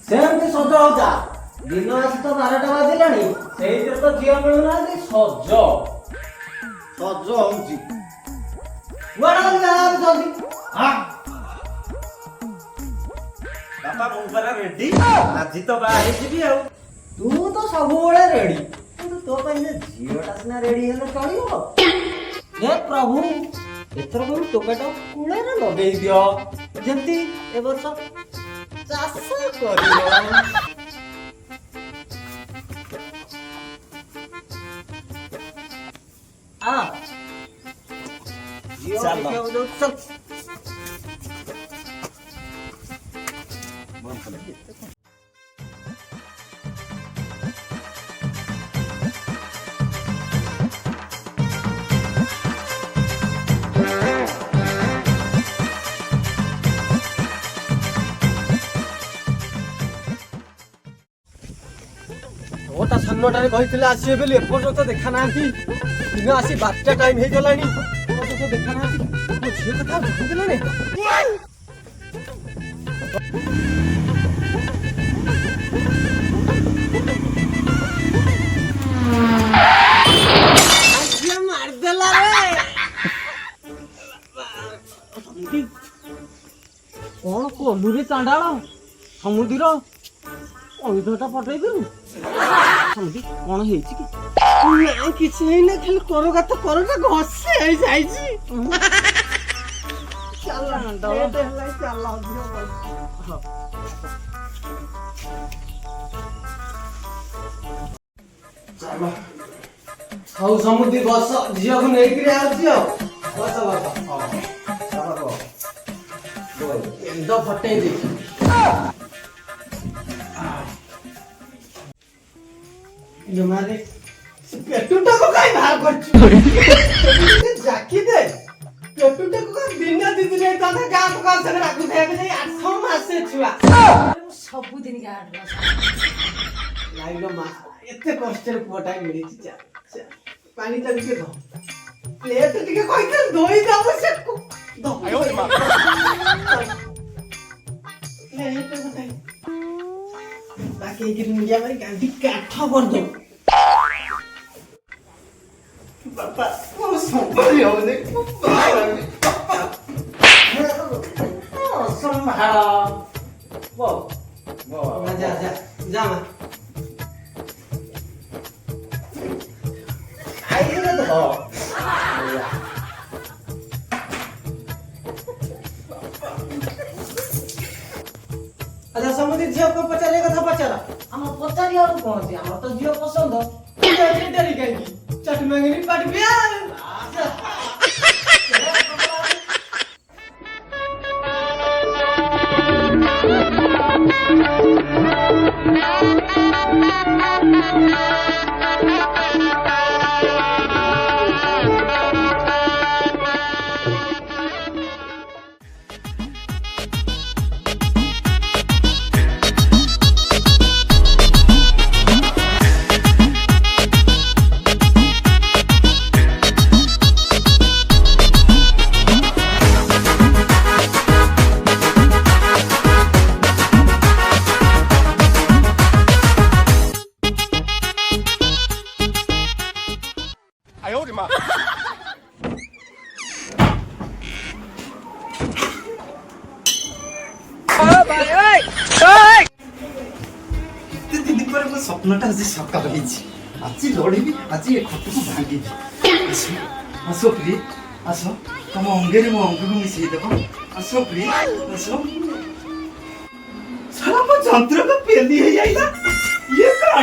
ସେମିତି ସଜ ହଉଥା ଦିନ ଆସି ତ 12ଟା ବାଜିଲାଣି ସେଇଥିରେ ତ ଝିଅ ମିଳୁନାହାନ୍ତି ସଜ ହଉଛି କୁଆଡେ ଜଲ୍ଦି ବାପା ମୁଁ ପରା ରେଡି ଆଜି ତ ବାହା ହେଇଯିବି ଆଉ ତୁ ତ ସବୁବେଳେ ରେଡି କିନ୍ତୁ ତୋ ପାଇଁ ଝିଅଟା ସିନା ରେଡି ହେଲେ ଚଳିବ ହେ ପ୍ରଭୁ ଏଥର କରୁ ଟୋକାଟା କୂଳରେ ଲଗେଇ ଦିଅ ଯେମିତି ଏ ବର୍ଷ ଚାଷ କରିବ ତା ସାଙ୍ଗଟାରେ କହିଥିଲେ ଆସିବେ ବୋଲି ଏପର୍ଯ୍ୟନ୍ତ ଦେଖା ନାହାନ୍ତି ଦିନ ଆସି 12ଟା ଟାଇମ ହେଇଗଲାଣି ଏପର୍ଯ୍ୟନ୍ତ ଦେଖା ନାହାନ୍ତି ମୋ ଝିଅ କଥା ଭାବିଦେଲାଣି ମାରିଦେଲା କଣ କଲୁ ରେ ଚାଣ୍ଡାଳ ସମୁଦ୍ର ଅଇଧଟା ପଠେଇ ଦେଲୁ କଣ ହେଇଛି କି କିଛି ହେଇନା ଖାଲି କରଗାତ କରଟା ଘଷି ହେଇଯାଇଛି ହଉ ସମୁଦ୍ର ବସ ଝିଅକୁ ନେଇକିରି ଆସୁଛି ଆଉ ବସ ଫଟେଇ ଦେଇଛି ଜମାରେ ପେଟୁଟାକୁ କାଇଁ ବାହାର କରିଛୁ ଜାକି ଦେ ପେଟୁଟାକୁ ଦିନ ଦି ଦିନ ହେଇଥାନ୍ତା ଗାଁ ଟୋକା ସାଙ୍ଗେ ରାଗୁ ଖାଇବାକୁ ଯାଇ 8 ମାସେ ଛୁଆ ସବୁଦିନ ଗାଁ ଲାଇଲ ମା ଏତେ କଷ୍ଟରେ ପୁଅଟା ମିଳିଛି ପାଣିଟା ଟିକେ ଧ ପ୍ଲେଟ ଟିକେ କହିଥିଲେ ଧୋଇ ଦବ ସେ ବାକି ନିଜା ମାରି ଗାଣ୍ଡି କାଠ କରିଦଉ ବାପା ମୋର ସମ୍ଭାଳି ହଉନି ଅସମ୍ଭାଳ ଯା ଆଚ୍ଛା ସମୁଦ୍ର ଝିଅ କଣ ପଚାରିବା କଥା ପଚାର ଆମ ପଚାରିବାକୁ କଣ ଅଛି ଆମର ତ ଝିଅ ପସନ୍ଦ ଡେରି କାହିଁକି ଚାଟି ମାଙ୍ଗିନି ପାଟି ପିଆ ସ୍ୱପ୍ନଟା ଆଜି ସକାଳ ହେଇଛି ଆଜି ଲଢ଼ିବି ଆଜି ଏ ଖଟକୁ ଭାଙ୍ଗିବି ଆସ ପ୍ରିୟ ଆସ ତମ ଅଙ୍ଗରେ ମୋ ଅଙ୍ଗକୁ ମିଶେଇ ଦେବ ଆସ ପ୍ରିୟ ଆସ ସାରା ମୋ ଯନ୍ତ୍ରକୁ ପେଲି ହେଇଯାଇଲା ଇଏ କଣ